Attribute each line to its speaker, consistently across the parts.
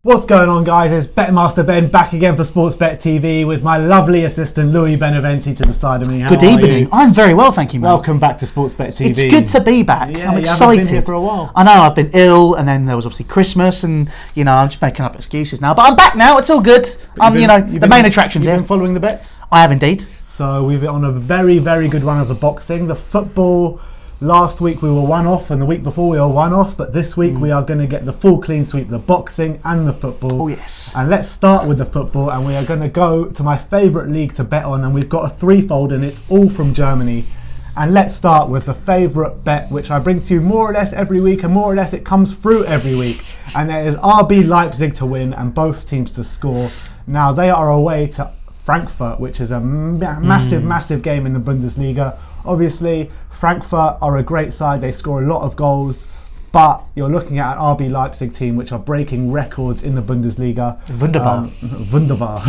Speaker 1: What's going on, guys? It's Betmaster Ben back again for Sportsbet TV with my lovely assistant Louis Beneventi to the side of me.
Speaker 2: Good evening. I'm very well, thank you, mate.
Speaker 1: Welcome back to Sportsbet TV.
Speaker 2: It's good to be back.
Speaker 1: Yeah,
Speaker 2: I'm
Speaker 1: you
Speaker 2: excited.
Speaker 1: haven't been here for a while.
Speaker 2: I know, I've been ill, and then there was obviously Christmas, and I'm just making up excuses now. But I'm back now. It's all good. The main attraction's
Speaker 1: here.
Speaker 2: You've
Speaker 1: been following the bets?
Speaker 2: I have indeed.
Speaker 1: So we've been on a very, very good run of the boxing. The football. Last week we were one off, and the week before we were one off, but this week we are going to get the full clean sweep, the boxing and the football.
Speaker 2: Oh yes.
Speaker 1: And let's start with the football, and we are going to go to my favourite league to bet on, and we've got a threefold, and it's all from Germany. And let's start with the favourite bet, which I bring to you more or less every week, and more or less it comes through every week. And that is RB Leipzig to win and both teams to score. Now they are away to Frankfurt, which is a massive game in the Bundesliga. Obviously, Frankfurt are a great side. They score a lot of goals, but you're looking at an RB Leipzig team which are breaking records in the Bundesliga.
Speaker 2: Wunderbar.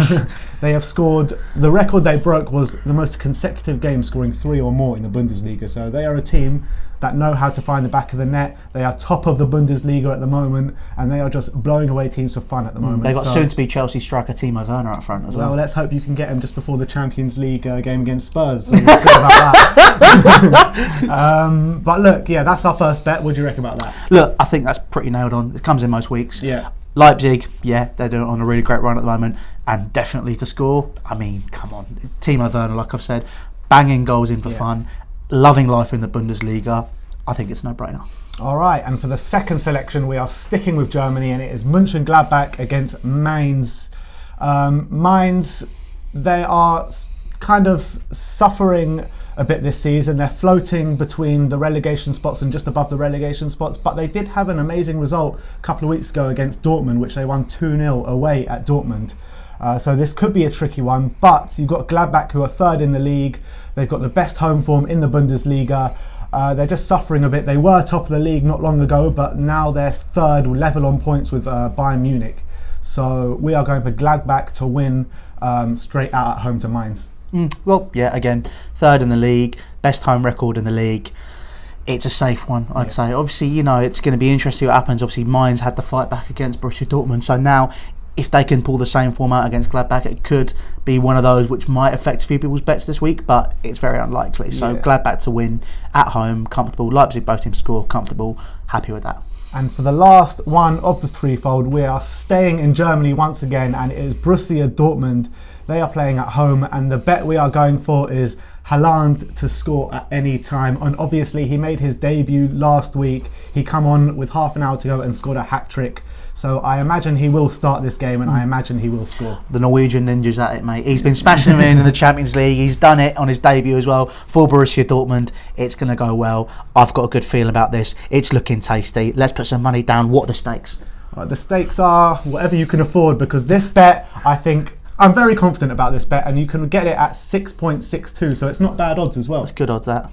Speaker 1: They have scored, the record they broke was the most consecutive games scoring 3 or more in the Bundesliga. So they are a team that know how to find the back of the net. They are top of the Bundesliga at the moment, and they are just blowing away tems for fun at the moment.
Speaker 2: They've got soon-to-be Chelsea striker Timo Werner up front as well.
Speaker 1: Well, let's hope you can get him just before the Champions League game against Spurs. So we'll see about that. But look, yeah, that's our first bet. What do you reckon about that?
Speaker 2: Look, I think that's pretty nailed on. It comes in most weeks.
Speaker 1: Yeah.
Speaker 2: Leipzig, yeah, they're doing on a really great run at the moment, and definitely to score. I mean, come on, Timo Werner, like I've said, banging goals in for fun, loving life in the Bundesliga. I think it's a no-brainer. All
Speaker 1: right, and for the second selection, we are sticking with Germany, and it is Mönchengladbach against Mainz. Mainz, they are kind of suffering a bit this season. They're floating between the relegation spots and just above the relegation spots, but they did have an amazing result a couple of weeks ago against Dortmund, which they won 2-0 away at Dortmund. So this could be a tricky one, but you've got Gladbach, who are third in the league. They've got the best home form in the Bundesliga. They're just suffering a bit. They were top of the league not long ago, but now they're third, level on points with Bayern Munich. So we are going for Gladbach to win straight out at home to Mainz.
Speaker 2: Well, yeah, again, third in the league, best home record in the league. It's a safe one, I'd say. Obviously, it's going to be interesting what happens. Obviously, Mainz had the fight back against Borussia Dortmund, so now if they can pull the same form out against Gladbach, it could be one of those which might affect a few people's bets this week, but it's very unlikely. So Gladbach to win at home, comfortable. Leipzig both teams score, comfortable. Happy with that.
Speaker 1: And for the last one of the threefold, we are staying in Germany once again, and it is Borussia Dortmund. They are playing at home, and the bet we are going for is Haaland to score at any time. And obviously he made his debut last week. He come on with half an hour to go and scored a hat-trick. So I imagine he will start this game, and I imagine he will score.
Speaker 2: The Norwegian ninja's at it, mate. He's been smashing them in the Champions League. He's done it on his debut as well for Borussia Dortmund. It's going to go well. I've got a good feeling about this. It's looking tasty. Let's put some money down. What are the stakes?
Speaker 1: The stakes are whatever you can afford, because this bet, I'm very confident about this bet, and you can get it at 6.62, so it's not bad odds as well.
Speaker 2: It's good odds, that.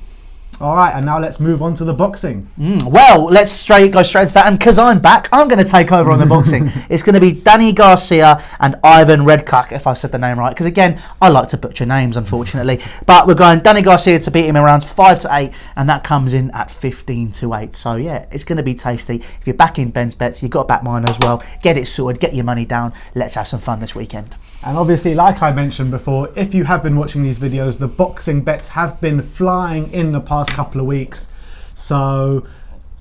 Speaker 1: All right, and now let's move on to the boxing.
Speaker 2: Well, let's go straight into that, and because I'm back, I'm going to take over on the boxing. It's going to be Danny Garcia and Ivan Redkach, if I said the name right, because again, I like to butcher names, unfortunately. But we're going Danny Garcia to beat him in rounds 5 to 8, and that comes in at 15 to 8. So yeah, it's going to be tasty. If you're back in Ben's bets, you've got to back mine as well. Get it sorted, get your money down. Let's have some fun this weekend.
Speaker 1: And obviously, like I mentioned before, if you have been watching these videos, the boxing bets have been flying in the past couple of weeks. So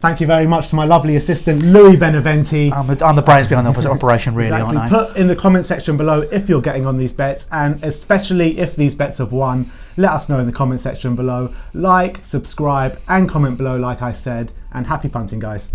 Speaker 1: thank you very much to my lovely assistant, Louis Beneventi.
Speaker 2: I'm the brains behind the operation, really,
Speaker 1: exactly.
Speaker 2: Aren't I?
Speaker 1: Put in the comment section below if you're getting on these bets, and especially if these bets have won, let us know in the comment section below. Like, subscribe, and comment below, like I said. And happy punting, guys.